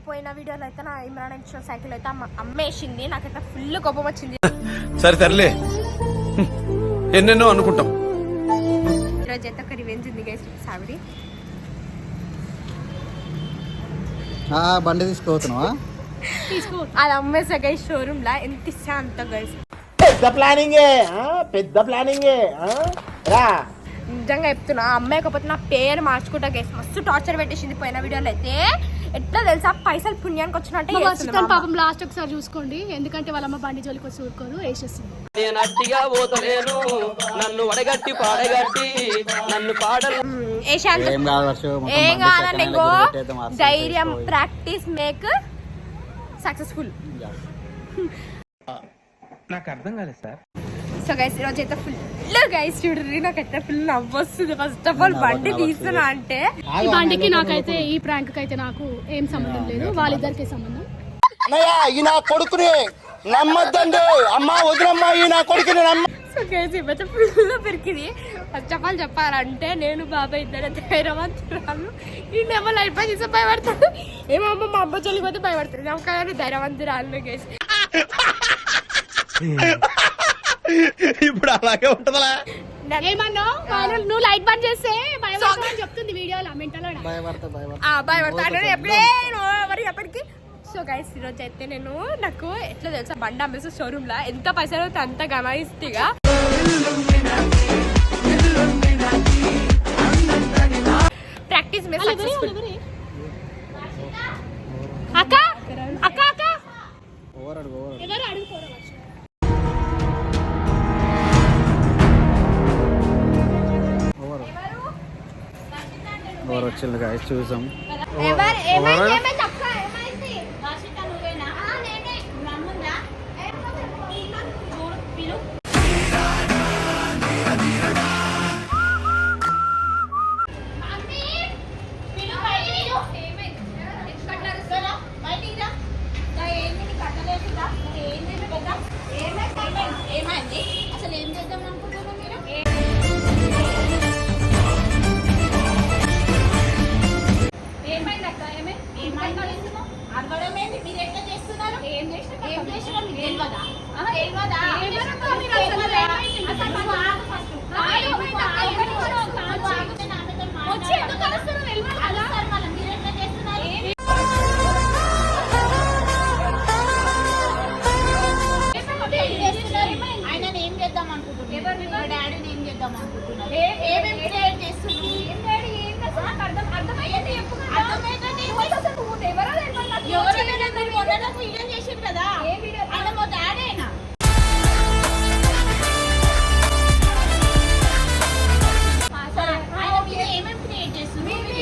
పోయిన వీడియోలో అయితే నా ఇమ్రాన్ ఎక్స్ట్రా సైకిల్ అయితే అమ్మేసింది. నాకైతే ఫుల్ కోపం వచ్చింది. సరే తరలే ఎన్నెన్నో అనుకుంటాం. ఈరోజు అయితే ఒక రివెంజ్ ఉంది గైస్. సావిడి బండి తీసుకోతున్నావా? అది అమ్మేసా గైస్ షోరూమ్ లా. ఎంత ఇస్తా అంత గైస్. పెద్ద ప్లానింగే నిజంగా చెప్తున్నా, అమ్మాయికపోతే నా పేరు మార్చుకుంటా గైస్. మస్తు టార్చర్ పెట్టేసింది పోయిన వీడియోలో అయితే. ఎట్లా తెలుసా, పైసలు పుణ్యానికి వచ్చినట్టే పాపం. లాస్ట్ ఒకసారి చూసుకోండి, ఎందుకంటే వాళ్ళమ్మ బండి జోలికి వచ్చి ఊరుకోదు, వేసేస్తుంది. ఏం కాదండి, ధైర్యం ప్రాక్టీస్ మేక్ సక్సెస్ఫుల్. నాకు అర్థం కాలేదు సార్. సో గైస్ ఈరోజు అయితే ఫుల్ గైస్ చూడండి, నాకైతే ఫుల్ నవ్వు వస్తుంది. ఫస్ట్ ఆఫ్ ఆల్ బండి తీస్తున్నా అంటే ఈ బండికి నాకైతే ఈ ప్రాంక్ అయితే నాకు ఏం సంబంధం లేదు, వాళ్ళిద్దరికి సంబంధం. ఈ నా కొడుకుని నమ్మద్దండి అమ్మా, వదిలమ్మా ఈ నా కొడుకుని నమ్మ. సో గైస్ ఇవైతే ఫుల్ పెరికింది. ఫస్ట్ ఆఫ్ ఆల్ చెప్పాలంటే నేను బాబాయ్ ఇద్దరు ధైర్యవంతురాలు. ఈ నెమ్మ లైఫ్ పై చూస్తే భయపడతాడు. ఏమో అమ్మ మా అమ్మ చల్లికి పోతే భయపడతాడు. నమ్మకాలని ధైర్యవంతురాలు గైస్. ఇప్పుడు అలాగే ఉంటదా? ఏమన్నావు? నువ్వు లైట్ బంద్ చేస్తే చెప్తుంది వీడియోలో. భయపడతాడు ఎప్పుడే మరి ఎప్పటికి. సో గైస్ ఈరోజు అయితే నాకు ఎట్లా తెలుసా, బండి అమ్మేసి షోరూమ్ లా ఎంత పైసలు అవుతుంది అంత గమాయిస్తిగా. ప్రాక్టీస్ అక్క అక్క అక్క ఎవరు అడుగుకోరు. ఎవరు వచ్చింది గాయస్ చూసాం. ఏమైంది అసలు? ఏం చేద్దాం అనుకుంటున్నాం మీరు? అడగడమేంటి? మీరు ఎట్లా చేస్తున్నారు? ఏం చేసినా తెలియదా? ఆయన ఏం చేద్దాం అనుకుంటున్నారు? మా డాడీని ఏం చేద్దాం అనుకుంటున్నారు? ఏమేమి క్రియేట్ చేస్తున్నారు? ఎవరైనా వీడియో చేసిండు కదా, ఆయన మా డాడీ అయినా. ఆయన ఏమేమి క్రియేట్ చేస్తున్నారు?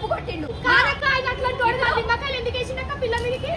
చెప్పు కొట్టిండు. కాదక్క ఆయన అట్లాంటి వాడు కాదు. నిమ్మకాయలు ఎందుకు వేసిండక్క పిల్ల మీదకి?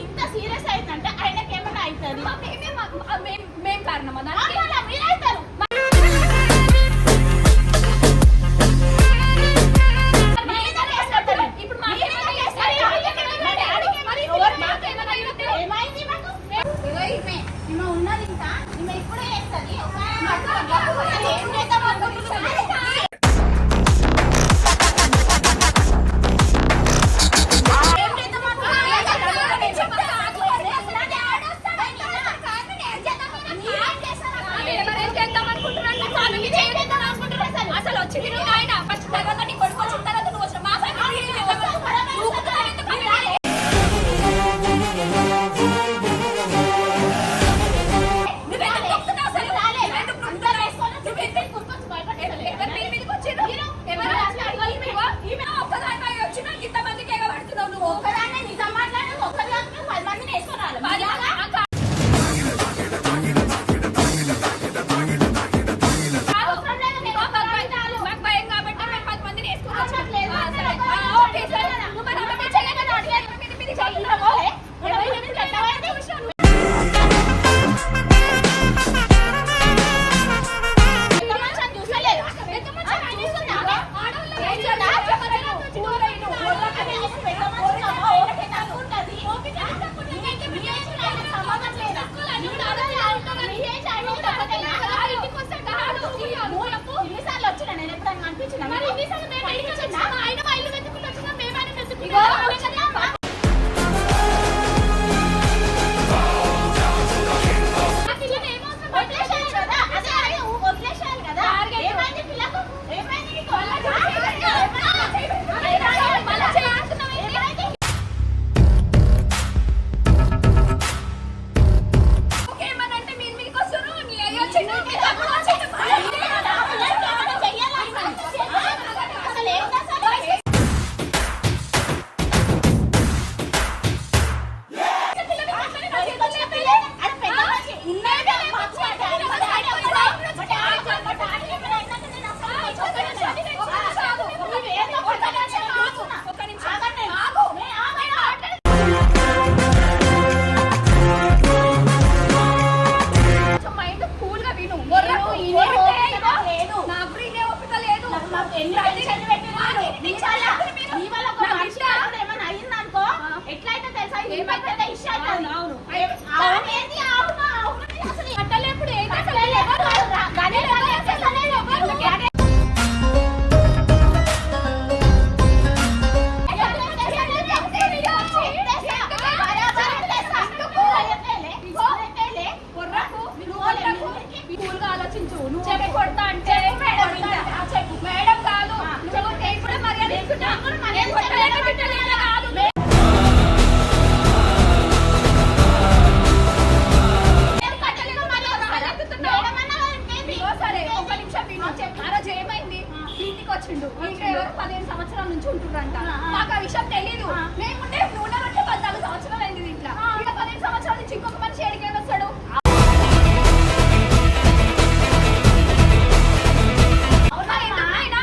ఇంత సీరియస్ అయిందంటే ఆయనకి ఏమైనా అవుతుంది. మేం కారణమా? మీరైతారు. ఉన్నది ఇంకా ఈమె ఇప్పుడే వేస్తుంది. ఏం చేద్దాం అనుకుంటున్నాను. అసలు వచ్చింది ఆయన ఫస్ట్ తర్వాత నీ కొడుకు వచ్చిన తర్వాత నువ్వు వచ్చిన మా ఇంతమందికి ఎగబడుతున్నావు నువ్వు. ఒక్కదాన్ని నిజం మాట్లాడి ఒక్కదాన్ని 10 మందిని వేసుకోవాలి. మాకు భయం కాబట్టి మేము 10 మందిని వేసుకున్నాం. ఎట్లయితే తెలుసా ఏమైతే ఇష్యూ అవును అట్టలేప్పుడు ఆలోచించు. నువ్వు చెప్పి కొడతా అంటే మేడం కాదు కూడా మర్యాద కాదు. సరే ఒక నిమిషం ఆ రోజు ఏమైంది? ఇంటికి వచ్చిండు. ఇంకా ఎవరు 15 సంవత్సరాల నుంచి ఉంటుండ్రంట. మాకు ఆ విషయం తెలీదు. మేము ఉండబట్టే 14 సంవత్సరాలు అయింది దీంట్లో. ఇంకా 15 సంవత్సరాల నుంచి ఇంకొక మనిషి ఏడికి వస్తాడు. ఆయన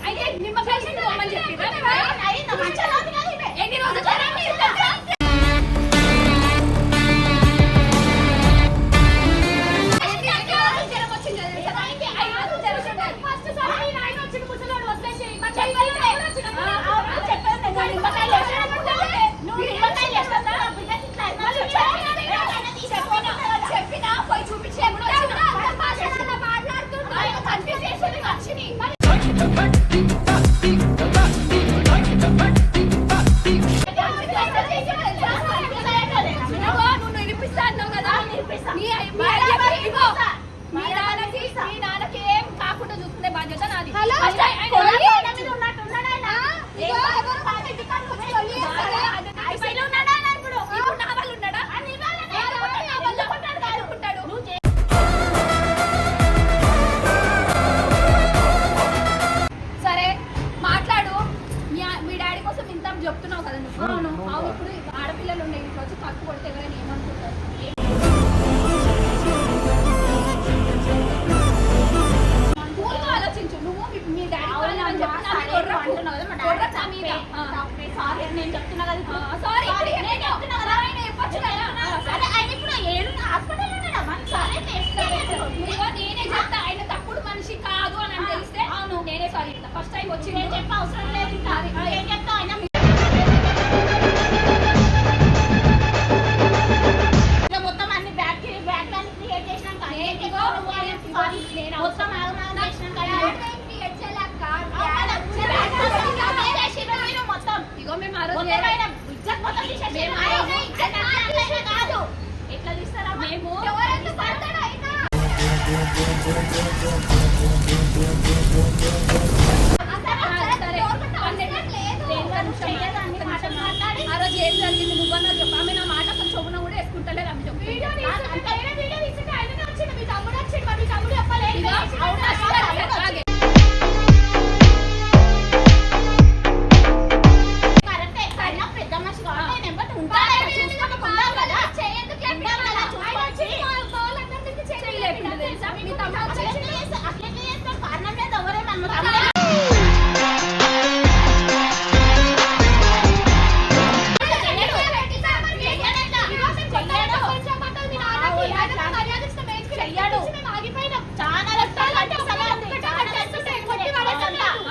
అయితే నిమ్మకాయ తీసుకోమని చెప్పిర్రా? ఎన్ని రోజులు మీ నాన్నకి ఏం కాకుండా చూసుకునే బాధ్యత నాది. సరే మాట్లాడు. మీ డాడీ కోసం ఇంత చెప్తున్నావు కదా నువ్వు. అవును ఇప్పుడు ఆడపిల్లలు ఉండే ఇంట్లో వచ్చి పక్క కొడితే ఎవరైనా ఏమనుకుంటారు? ఆలోచించు నువ్వు మీ డాడీ నేను చెప్తున్నా కదా సారీ నేనే చెప్తా ఆయన తప్పుడు మనిషి కాదు అని తెలిస్తే అవును నేనే సారీ ఫస్ట్ టైం వచ్చి నేను చెప్ప అవసరం లేదు ఏం చెప్తా ఆయన మొత్తం అన్ని బ్యాక్ క్రియేట్ చేసినాం మొత్తం ఇగో మేము ఆ రోజు ఎట్లా తీస్తారా మేము ఆ రోజు ఏం జరిగింది నువ్వన్నా చెప్పు. ఆమె నా మాట అసలు చొప్పున కూడా వేసుకుంటలేదు. ఆమె చెప్పు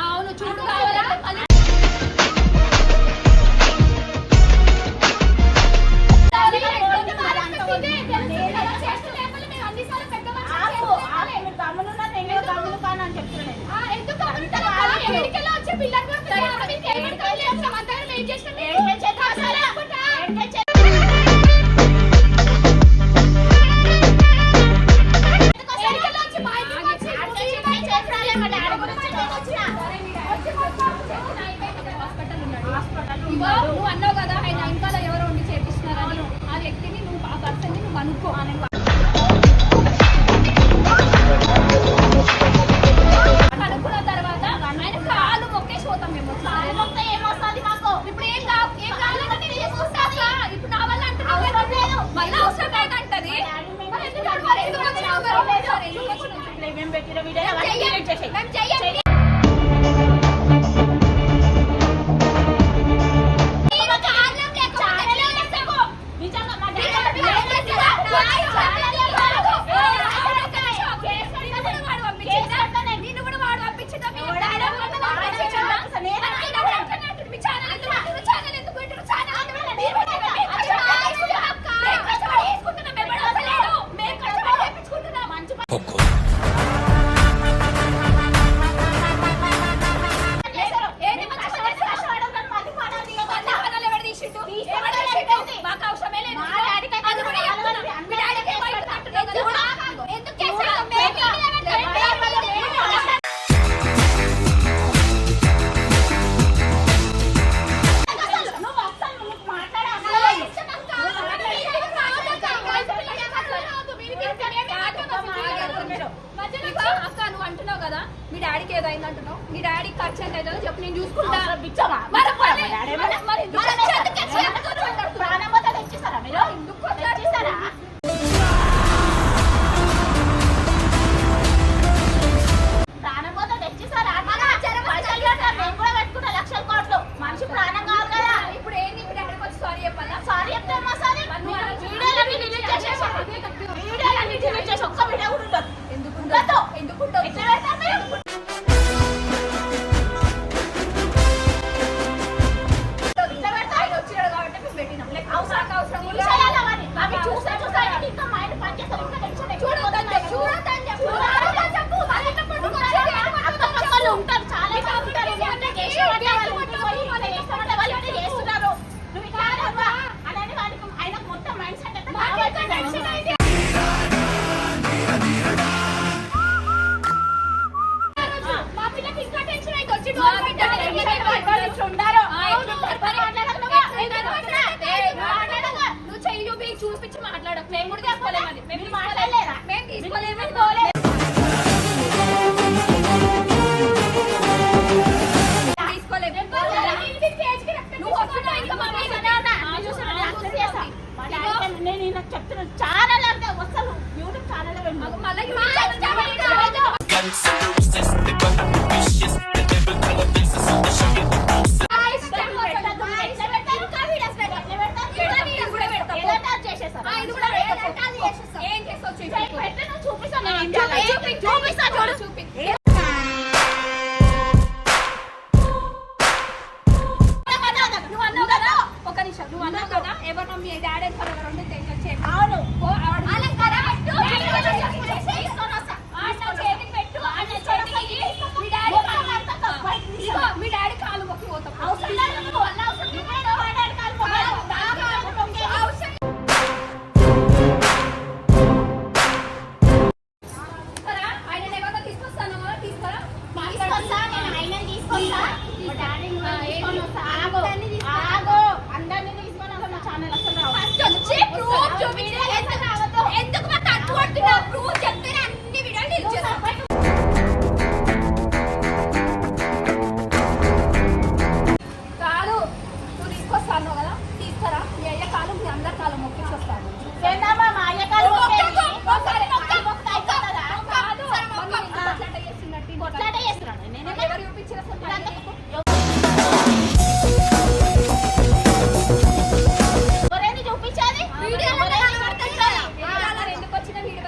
అవును చూడు నువ్వు అన్నావు కదా ఆయన ఇంకా ఎవరో ఉండి చేపిస్తున్నారని. ఆ వ్యక్తిని నువ్వు ఆ పర్సన్ని నువ్వు అనుకో. అనుకున్న తర్వాత ఆయన కాలు మొక్కేసి పోతాం మేము. ఏమొస్తుంది మాకు ఇప్పుడు ఏం కావాలంటే ఇప్పుడు నా వల్ల అంటే మళ్ళీ అవసరం లేదంటది. మేము చెయ్యండి మీ డాడీకి ఏదో అయింది అంటున్నావు. మీ డాడీ ఖర్చు ఎంత అవుతుందో చెప్పు నేను చూసుకుంటా. ప్రాణం ఉంటారు, చాలా మంది ఉంటారు. ఇట్లా చేసేవాళ్ళు వాళ్ళు ఇంటికి పోయి ఇట్లా చేసేవాళ్ళు వాళ్ళు ఇట్లా చేస్తున్నారు. నువ్వు ఇట్లా అనవా? అలానే వాడికి ఆయనకు మొత్తం మైండ్ సెట్ అంతా బాగా మా పిల్లకి ఇంకా టెన్షన్ అయితే వచ్చి నువ్వు చెయ్యి చూపి చూపించి మాట్లాడకు. మేము కూడా తీసుకోలేము, అది మేము మాట్లాడలేరా? మేము తీసుకోలేము. నేను నాకు చెప్తున్నాను, ఛానల్ అంటే అసలు యూట్యూబ్ ఛానల్ ఎవరు మీ డాడీ అవును మీ డాడీ కాలు మొక్కి పోతాం. ఆయన ఎవరితో తీసుకొస్తాను తీసుకురా అందరినీ తీసుకొని వస్తా ఛానల్ అసలు ఎందుకు ప్రూఫ్ చెప్తే అన్ని వీడియోలు కాదు నువ్వు తీసుకొస్తాను కదా తీసుకురా. మీ అయ్య కాలు మీ అందరి కాలు మొక్కించుకొస్తాను. ఎవరు చూపించిన చూపించాలి ఎందుకు వచ్చిన వీడియో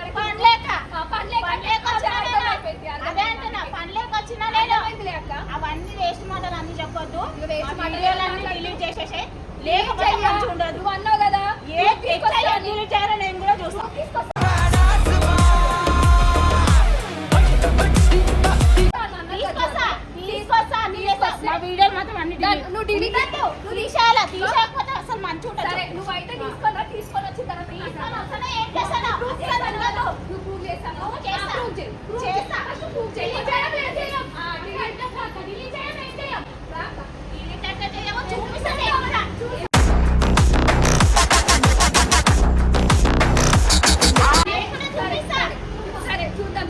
అవన్నీ వేస్ట్ మాటలు అన్ని చెప్పొద్దు. వీడియోలన్నీ డిలీట్ చేసేసే లేకపోతే ఉండదు అన్నావు కదా. ఏ డిలీట్ చేయాలో నేను కూడా చూస్తాను. వీడియోలు మాత్రం అన్ని నువ్వు డిలీట్ నువ్వు తీసేయాలా? తీసేయకపోతే అసలు మంచి ఉంటుంది. నువ్వు అయితే తీసుకొని వచ్చిన తర్వాత ఏం చేస్తాను? సరే చూద్దాం.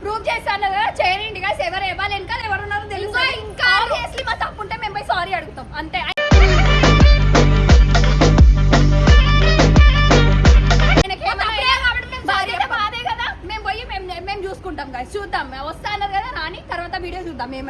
ప్రూవ్ చేస్తాను కదా చేయండి guys. ఎవరు ఇవ్వాలి ఇంకా ఎవరున్నారో తెలుసు. ఇంకా మా తప్పు ఉంటే మేము పోయి సారీ అడుగుతాం అంతే. బాధే కదా మేము పోయి మేము చూసుకుంటాం guys. చూద్దాం వస్తా అన్నారు కదా రాని తర్వాత వీడియో చూద్దాం. మేము